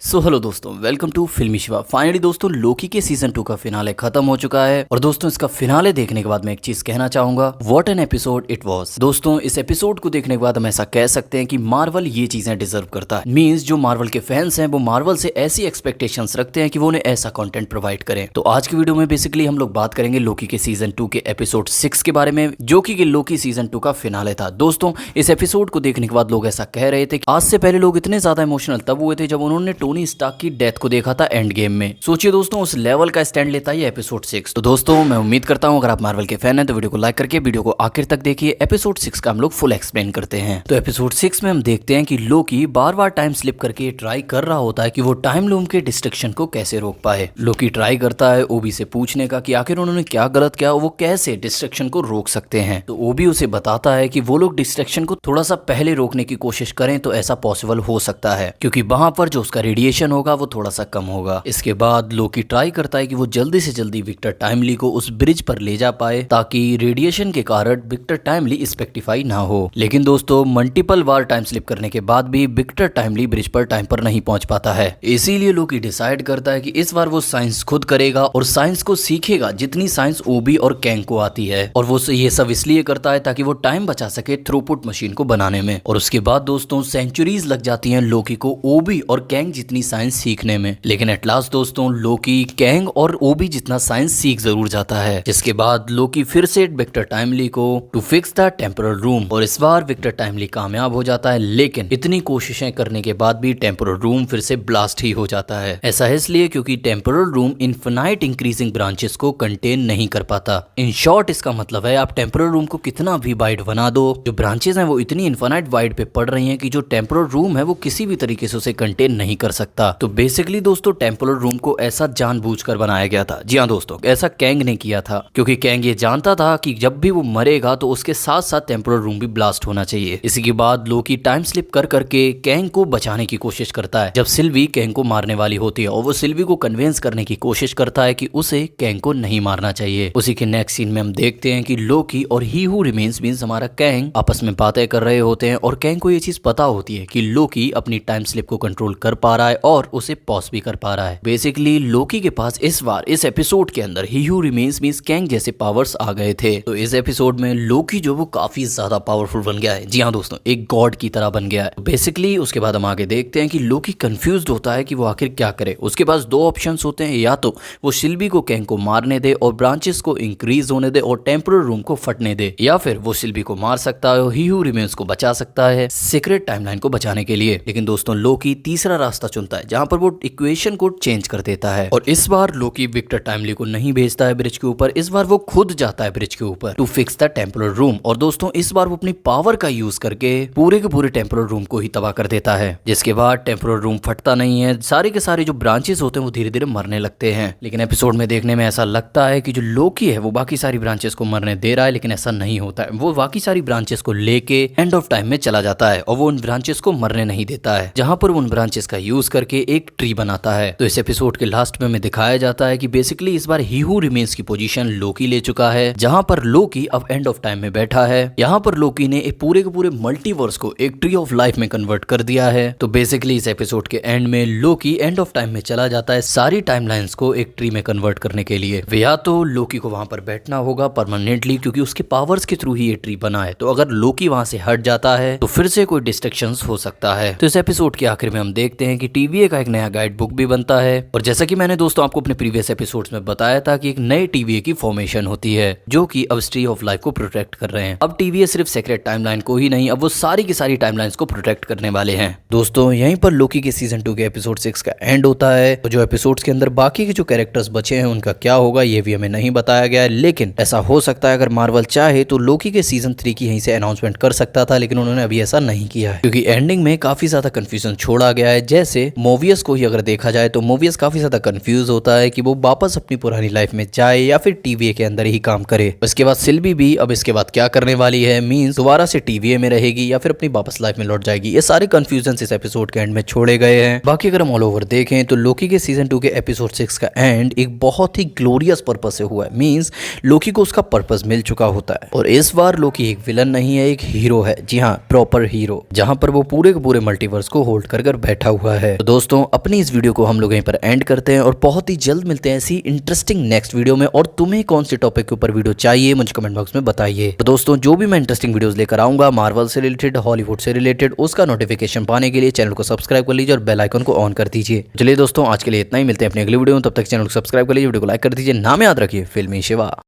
Hello दोस्तों, welcome to फिल्मी Shiva. Finally दोस्तों लोकी के सीजन 2 का फिनाले खत्म हो चुका है। और दोस्तों इसका फिनाले देखने के बाद मैं एक चीज कहना चाहूंगा, what an episode it was. दोस्तों इस एपिसोड को देखने के बाद हम ऐसा कह सकते हैं कि मार्वल ये चीजें डिजर्व करता है। मींस जो मार्वल के फैंस हैं वो मार्वल से ऐसी एक्सपेक्टेशंस रखते हैं कि वो उन्हें ऐसा कंटेंट प्रोवाइड करें। तो आज की वीडियो में बेसिकली हम लोग बात करेंगे लोकी के सीजन 2 के एपिसोड 6 के बारे में, जो कि लोकी सीजन 2 का फिनाले था। दोस्तों इस एपिसोड को देखने के बाद लोग ऐसा कह रहे थे कि आज से पहले लोग इतने ज्यादा इमोशनल तब हुए थे जब उन्होंने टोनी स्टार्क की डेथ को देखा था एंड गेम में। सोचिए दोस्तों उस लेवल का स्टैंड लेता है एपिसोड 6। तो दोस्तों मैं उम्मीद करता हूं अगर आप मार्वल के फैन हैं तो वीडियो को लाइक करके वीडियो को आखिर तक देखिए। एपिसोड 6 का हम लोग फुल एक्सप्लेन करते हैं। तो एपिसोड 6 में हम देखते हैं कि लोकी बार बार टाइम स्लिप करके ट्राई कर रहा होता है कि वो टाइम लूम के डिस्ट्रक्शन को कैसे रोक पाए। लोकी ट्राई करता है ओबी से पूछने का कि आखिर उन्होंने क्या गलत किया, वो कैसे डिस्ट्रक्शन को रोक सकते हैं। तो ओबी उसे बताता है कि वो लोग डिस्ट्रक्शन को थोड़ा सा पहले रोकने की कोशिश करें तो ऐसा पॉसिबल हो सकता है, क्योंकि वहां पर जो उसका रेडिएशन होगा वो थोड़ा सा कम होगा। इसके बाद लोकी ट्राई करता है कि वो जल्दी से जल्दी विक्टर टाइमली को उस ब्रिज पर ले जा पाए ताकि रेडिएशन के कारण विक्टर टाइमली स्पेक्टिफाई ना हो। लेकिन दोस्तों मल्टीपल बार टाइम स्लिप करने के बाद भी विक्टर टाइमली ब्रिज पर टाइम पर नहीं पहुंच पाता है। इसीलिए लोकी डिसाइड करता है कि इस बार वो साइंस खुद करेगा और साइंस को सीखेगा जितनी साइंस ओबी और कैंग को आती है। और वो ये सब इसलिए करता है ताकि वो टाइम बचा सके थ्रूपुट मशीन को बनाने में। और उसके बाद दोस्तों सेंचुरीज लग जाती हैं लोकी को ओबी और कैंग जितनी साइंस सीखने में। लेकिन एट लास्ट दोस्तों लोकी कैंग और ओबी जितना साइंस सीख जरूर जाता है। जिसके बाद लोकी फिर से विक्टर टाइमली को to fix the temporal loom, और इस बार विक्टर टाइमली कामयाब हो जाता है। लेकिन इतनी कोशिशें करने के बाद भी टेम्पोरल रूम फिर से ब्लास्ट ही हो जाता है। ऐसा है इसलिए क्योंकि temporal room infinite increasing branches को कंटेन नहीं कर पाता। इन शॉर्ट इसका मतलब है आप टेम्पोरल रूम को कितना भी वाइड बना दो, जो ब्रांचेस हैं वो इतनी इनफिनाइट वाइड पे पड़ रही हैं कि जो टेम्पोरल रूम है वो किसी भी तरीके से उसे कंटेन नहीं कर सकता। तो बेसिकली दोस्तों टेम्पोरल रूम को ऐसा जानबूझकर बनाया गया था। जी हाँ दोस्तों, ऐसा कैंग ने किया था क्योंकि कैंग ये जानता था कि जब भी वो मरेगा तो उसके साथ साथ टेम्पोरल रूम भी ब्लास्ट होना चाहिए। इसी के बाद लोकी टाइम स्लिप कर करके कैंग को बचाने की कोशिश करता है। जब सिल्वी कैंग को मारने वाली होती है और वो सिल्वी को कन्विंस करने की कोशिश करता है कि उसे कैंग को नहीं मारना चाहिए। उसी के नेक्स्ट सीन में हम देखते हैं कि लोकी और ही हू रिमेन्स मींस हमारा कैंग आपस में बातें कर रहे होते हैं। और कैंग को ये चीज पता होती है कि लोकी अपनी टाइम स्लिप को कंट्रोल कर पा रहा है और उसे पॉज भी कर पा रहा है। बेसिकली लोकी के पास इस बार इस एपिसोड के अंदर ही हू रिमेन्स मींस कैंग जैसे पावर्स आ गए थे। तो इस एपिसोड में लोकी जो वो काफी ज्यादा पावरफुल बन गया है। जी हाँ दोस्तों, एक गॉड की तरह बन गया है बेसिकली। उसके बाद हम आगे देखते हैं कि लोकी कंफ्यूज्ड होता है कि वो आखिर क्या करे। उसके पास दो ऑप्शंस होते हैं, या तो वो सिल्वी को कैंग को मारने दे और ब्रांचेस को इंक्रीज होने दे और टेम्पोरल रूम को फटने दे, या फिर वो सिल्वी को मार सकता है और ही हू रिमेन्स को बचा सकता है सीक्रेट टाइमलाइन को बचाने के लिए। लेकिन दोस्तों लोकी तीसरा रास्ता चुनता है जहां पर वो इक्वेशन को चेंज कर देता है। और इस बार लोकी विक्टर टाइमली को नहीं भेजता है ब्रिज के ऊपर, इस बार वो खुद जाता है ब्रिज के ऊपर to fix the temporal loom. और दोस्तों इस बार वो अपनी पावर का यूज करके पूरे के पूरे टेम्पोरल रूम को ही तबाह कर देता है। जिसके बाद टेम्पोरल रूम फटता नहीं है, सारे के सारे जो ब्रांचेस होते हैं वो धीरे धीरे मरने लगते हैं। लेकिन एपिसोड में देखने में ऐसा लगता है कि जो लोकी है वो बाकी सारी ब्रांचेस को मरने दे रहा है, लेकिन ऐसा नहीं होता है। वो बाकी सारी ब्रांचेस को लेके एंड ऑफ टाइम में चला जाता है और वो उन ब्रांचेस को मरने नहीं देता है, जहां पर वो उन ब्रांचेस का यूज करके एक ट्री बनाता है। तो इस एपिसोड के लास्ट में दिखाया जाता है कि बेसिकली इस बार ही हू रिमेन्स की पोजीशन लोकी ले चुका है, जहां पर लोकी अब एंड ऑफ टाइम में बैठा है। यहां पर लोकी ने एक पूरे के पूरे मल्टीवर्स को एक ट्री ऑफ लाइफ में कन्वर्ट कर दिया है। तो बेसिकली इस एपिसोड के एंड में लोकी एंड ऑफ टाइम में चला जाता है सारी टाइमलाइंस को एक ट्री में कन्वर्ट करने के लिए। या तो लोकी को वहां पर बैठना होगा परमानेंटली क्योंकि उसके पावर्स के थ्रू ही ये ट्री बना है। तो अगर लोकी वहां से हट जाता है तो फिर से कोई डिस्ट्रक्शंस हो सकता है। तो इस एपिसोड के आखिर में हम देखते हैं कि टीवीए का एक नया गाइड बुक भी बनता है। और जैसा कि मैंने दोस्तों आपको अपने प्रीवियस एपिसोड्स में बताया था कि एक नए टीवीए की फॉर्मेशन होती है जो कि अब ट्री ऑफ लाइफ को प्रोटेक्ट कर रहे हैं। अब टीवीए सिर्फ सीक्रेट टाइमलाइन को ही नहीं, अब वो सारी की सारी टाइमलाइंस को प्रोटेक्ट करने वाले हैं। दोस्तों यहीं पर लोकी के सीजन 2 के एपिसोड 6 का एंड होता है। तो जो एपिसोड्स के अंदर बाकी के जो कैरेक्टर्स बचे हैं उनका क्या होगा ये भी हमें नहीं बताया गया है। लेकिन ऐसा हो सकता है अगर मार्वल चाहे तो लोकी के सीजन 3 की यहीं से अनाउंसमेंट कर सकता था, लेकिन उन्होंने अभी ऐसा नहीं किया है क्योंकि एंडिंग में काफी ज्यादा कंफ्यूजन छोड़ा गया है। जैसे मोवियस को ही अगर देखा जाए तो मोवियस काफी ज्यादा कंफ्यूज होता है कि वो वापस अपनी पुरानी लाइफ में जाए या फिर टीवीए के अंदर ही काम करे। इसके बाद सिल्वी भी अब इसके बाद क्या करने वाली है, मींस दोबारा से टीवीए में रहेगी या फिर अपनी वापस लाइफ में लौट जाएगी। ये सारे कंफ्यूजन इस एपिसोड के एंड में छोड़े गए हैं। बाकी अगर हम ऑल ओवर देखें तो लोकी के सीजन 2 के एपिसोड 6 का एंड एक बहुत ही ग्लोरियस पर्पस से हुआ है। मींस लोकी को उसका पर्पस मिल चुका होता है और इस बार लोकी एक विलन नहीं है, एक हीरो है। जी हाँ, प्रॉपर हीरो, जहां पर वो पूरे के पूरे मल्टीवर्स को होल्ड कर बैठा हुआ है। है। तो दोस्तों अपनी इस वीडियो को हम लोग यहीं पर एंड करते हैं और बहुत ही जल्द मिलते हैं ऐसी इंटरेस्टिंग नेक्स्ट वीडियो में। और तुम्हें कौन से टॉपिक के ऊपर वीडियो चाहिए मुझे कमेंट बॉक्स में बताइए। तो दोस्तों जो भी मैं इंटरेस्टिंग वीडियोस लेकर आऊंगा मार्वल से रिलेटेड, हॉलीवुड से रिलेटेड, उसका नोटिफिकेशन पाने के लिए चैनल को सब्सक्राइब कर लीजिए और बेल आइकन को ऑन कर दीजिए। चलिए दोस्तों आज के लिए इतना ही, मिलते हैं अपनी अगली वीडियो में। तब तक चैनल को सब्सक्राइब कर लीजिए, वीडियो को लाइक कर दीजिए। नाम याद रखिए फिल्मी शिवा।